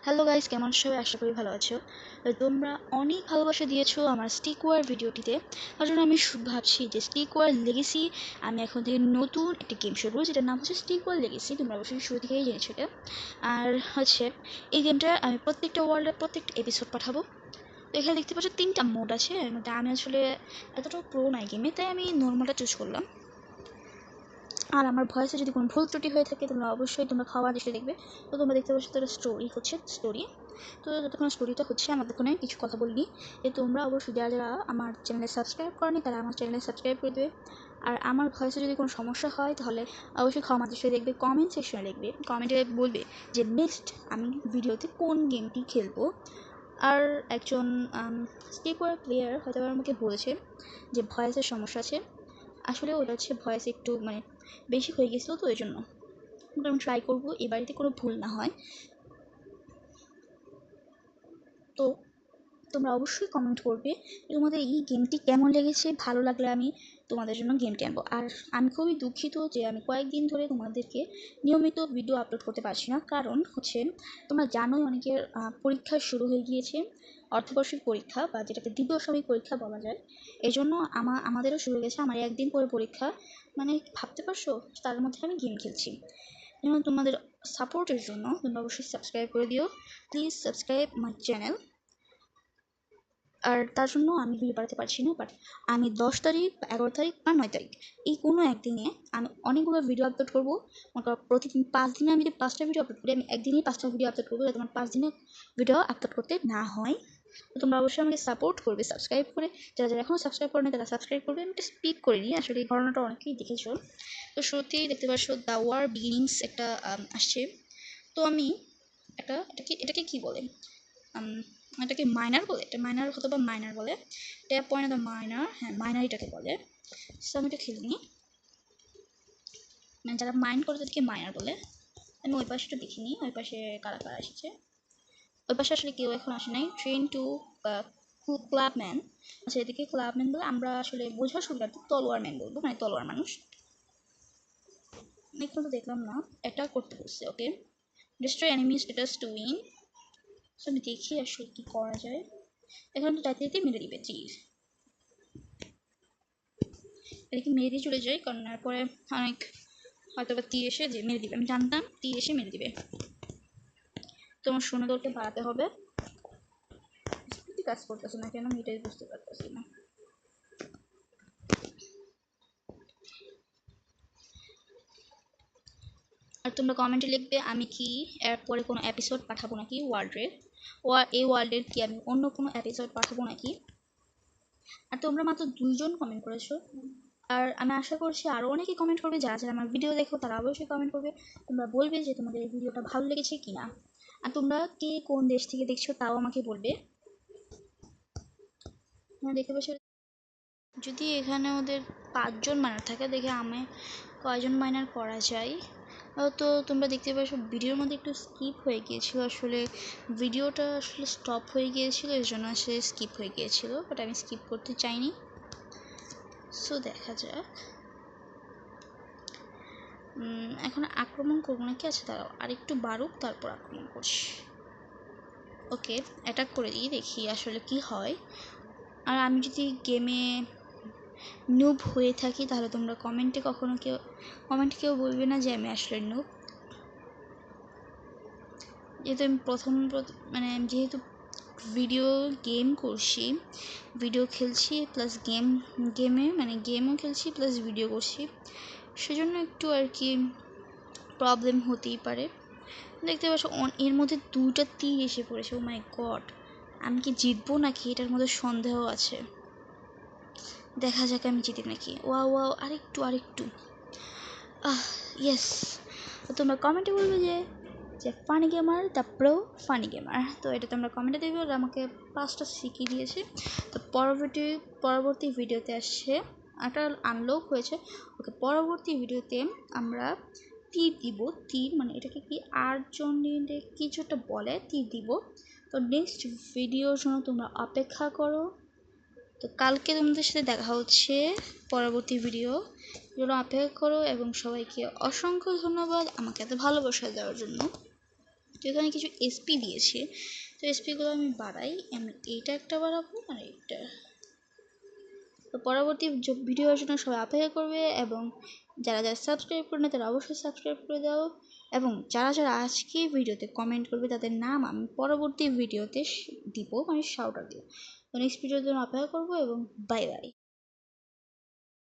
Hello guys, কেমন আছো সবাই? আশা করি ভালো আছো। তো তোমরা অনেক ভালোবাসা দিয়েছো আমার স্টিক ওয়ার ভিডিওটিতে। তার জন্য আমি ভাবছি যে স্টিক ওয়ার লেগেসি আমি এখন থেকে নতুন একটা গেম শুরু করবো, যেটার নাম হচ্ছে স্টিক ওয়ার লেগেসি। তোমরা অবশ্যই শুরু থেকেই জেনেছো এটা। আর হচ্ছে এই গেমটা আমি প্রত্যেকটা ওয়ার্ল্ডের প্রত্যেকটা এপিসোড পাঠাবো। তো এখানে দেখতে পাচ্ছ 3টা মোড আছে, এর মধ্যে আমি আসলে এতটাও প্রো নাই গেমে, তাই আমি নর্মালটা চুজ করলাম। আর আমার ভয়েসে যদি কোনো ভুল ত্রুটি হয়ে থাকে তোমরা অবশ্যই খাওয়ার চেষ্টা দেখবে। তো তোমরা দেখতে পাচ্ছ তোরা স্টোরি। তো যতক্ষণ স্টোরিটা হচ্ছে আমার ততক্ষণে কিছু কথা বলিনি। তোমরা অবশ্যই যারা যারা আমার চ্যানেলে সাবস্ক্রাইব করেনি তারা আমার চ্যানেলে সাবস্ক্রাইব করে দেবে। আর আমার ভয়েসে যদি কোনো সমস্যা হয় তাহলে অবশ্যই ক্ষমা দৃষ্টিতে দেখবে, কমেন্ট সেকশনে লিখবে, কমেন্টে বলবে যে নেক্সট আমি ভিডিওতে কোন গেমটি খেলবো। আর একজন স্টিকওয়ার প্লেয়ার হয়তো আমাকে বলেছে যে ভয়েসের সমস্যা আছে। আসলে ওটা হচ্ছে ভয়েস একটু বেশি হয়ে গেছিলো, তো এই জন্য আমি ট্রাই করবো এই বাড়িতে কোনো ভুল না হয়। তো তোমরা অবশ্যই কমেন্ট করবে তোমাদের এই গেমটি কেমন লেগেছে। ভালো লাগলে আমি তোমাদের জন্য গেমটি আনবো। আর আমি খুবই দুঃখিত যে আমি কয়েকদিন ধরে তোমাদেরকে নিয়মিত ভিডিও আপলোড করতে পারছি না, কারণ হচ্ছে তোমরা জানোই অনেকের পরীক্ষা শুরু হয়ে গিয়েছে, অর্ধবার্ষিক পরীক্ষা বা যেটাকে দ্বিতীয় সাময়িক পরীক্ষা বলা যায়। এই জন্য আমাদেরও শুরু হয়ে গেছে, আমার একদিন পরে পরীক্ষা। ভাবতে পারছো, তার মধ্যে আমি গেম খেলছি। যেমন তোমাদের সাপোর্টের জন্য তোমরা অবশ্যই সাবস্ক্রাইব করে দিও, প্লিজ সাবস্ক্রাইব মাই চ্যানেল। আর তার জন্য আমি ভিডিও বানাতে পারছি না, বাট আমি 10 তারিখ, 11 তারিখ বা 9 তারিখ এই কোনো একদিনে আমি অনেকগুলো ভিডিও আপলোড করবো। প্রতিদিন 5 দিনে আমি যদি 5টা ভিডিও আপলোড করি, আমি একদিনেই 5টা ভিডিও আপলোড করবো, যাতে আমার 5 দিনে ভিডিও আপলোড করতে না হয়। তো তোমরা অবশ্যই আমাকে সাপোর্ট করবে সাবস্ক্রাইব করে। যারা যারা এখনও সাবস্ক্রাইব করে না তারা সাবস্ক্রাইব করবে। আমি একটা স্পিক করে নিই, আসলে এই ঘটনাটা অনেকেই দেখেছো। তো শুরুতেই দেখতে পাচ্ছ দ্য ওয়ার বিগিনিংস একটা আসছে। তো আমি এটাকে কি বলে, এটাকে মাইনার বলে, এটা মাইনার অথবা মাইনার বলে, ট্যাপ পয়েন্ট দ্য মাইনার, হ্যাঁ মাইনার এটাকে বলে। সো আমি এটা খেলে নিই। যারা মাইন করে তাদেরকে মাইনার বলে। আমি ওই পাশে একটু দেখিনি, ওই পাশে কারা কারা এসেছে। ওই পাশে আসলে কেউ এখন আসে নাই। Train to clubman. আচ্ছা, এদিকে ক্লাবম্যান বলে আমরা আসলে বোঝার সুবিধার্থে তলোয়ার ম্যান বলবো, তলোয়ার মানুষ। এখন তো দেখলাম না, এটা করতে বলছে। Okay, destroy enemy status to win. So আমি দেখি আসলে কি করা যায়। এখন তো যাইতে যেতে মেরে দিবে চিজ, এদিকে মেরে চলে যায়, কারণ তারপরে অনেক হয়তো বা তীর এসে যে মেরে দিবে। আমি জানতাম তীর এসে মেরে দিবে। তোমার সুন্দরকে বাড়াতে হবে। কাজ করতেছে না কেন, আমি এটাই বুঝতে পারতেছি না। আর তোমরা কমেন্টে লিখবে আমি কি এর পরে কোনো এপিসোড পাঠাবো নাকি ওয়ার্ল্ডের, এই ওয়ার্ল্ডের কি আমি অন্য কোনো এপিসোড পাঠাবো নাকি। আর তোমরা মাত্র 2জন কমেন্ট করেছো, আর আমি আশা করছি আরও অনেকে কমেন্ট করবে। যারা যারা আমার ভিডিও দেখো তারা অবশ্যই কমেন্ট করবে, তোমরা বলবে যে তোমাদের এই ভিডিওটা ভালো লেগেছে কিনা। আর তোমরা কে কোন দেশ থেকে দেখছো তাও আমাকে বলবে। দেখতে পাচ্ছ, যদি এখানে ওদের 5জন মাইনার থাকে, দেখে আমি কয়জন মাইনার করা যায়। তো তোমরা দেখতে পাচ্ছ ভিডিওর মধ্যে একটু স্কিপ হয়ে গিয়েছিল, আসলে ভিডিওটা আসলে স্টপ হয়ে গিয়েছিল, এই জন্য আসলে স্কিপ হয়ে গিয়েছিল, বাট আমি স্কিপ করতে চাইনি। সো দেখা যাক। এখন আক্রমণ করবো নাকি? আছে তারাও আর একটু বাড়ুক তারপর আক্রমণ করছি। ওকে, অ্যাটাক করে দিই, দেখি আসলে কি হয়। আর আমি যদি গেমে নুব হয়ে থাকি তাহলে তোমরা কমেন্টে কেউ বলবে না যে আমি আসলে নুব। যেহেতু আমি যেহেতু গেম করছি, ভিডিও খেলছি প্লাস গেমও খেলছি প্লাস ভিডিও করছি, সেজন্য একটু আর কি প্রবলেম হতেই পারে। দেখতে পাচ্ছ এর মধ্যে 2টা তীর এসে পড়েছে। ও মাই গড, আমি কি জিতবো নাকি এটার মধ্যে সন্দেহ আছে। দেখা যাক আমি জিতি নাকি। ওয়াও ওয়াও, আরেকটু ইয়েস। তোমরা কমেন্টে বলবে যে funny gamer the pro funny gamer. তো এটা তোমরা কমেন্টে দেবে, ওরা আমাকে 5টা শিখিয়ে দিয়েছে। তো পরবর্তী ভিডিওতে আসছে, একটা আনলক হয়েছে। ওকে, পরবর্তী ভিডিওতে আমরা তীর দিব। তীর এটাকে কি আর্জনিতে কিছু একটা বলে, তীর দিব। তো নেক্সট ভিডিওর জন্য তোমরা অপেক্ষা করো। তো কালকে তোমাদের সাথে দেখা হচ্ছে পরবর্তী ভিডিও, জন্য অপেক্ষা করো। এবং সবাইকে অসংখ্য ধন্যবাদ আমাকে এত ভালোবাসা দেওয়ার জন্য। তো এখানে কিছু এসপি দিয়েছে, তো এসপিগুলো আমি বাড়াই, আমি এইটা একটা বাড়াবো আর এইটা। তো পরবর্তী ভিডিওর জন্য সবাই অপেক্ষা করবে, এবং যারা যারা সাবস্ক্রাইব করে না তারা অবশ্যই সাবস্ক্রাইব করে দাও, এবং যারা যারা আজকে ভিডিওতে কমেন্ট করবে তাদের নাম আমি পরবর্তী ভিডিওতে দিব, মানে শাউট আউট দিব। তো নেক্সট ভিডিওর জন্য অপেক্ষা করবো, এবং বাই বাই।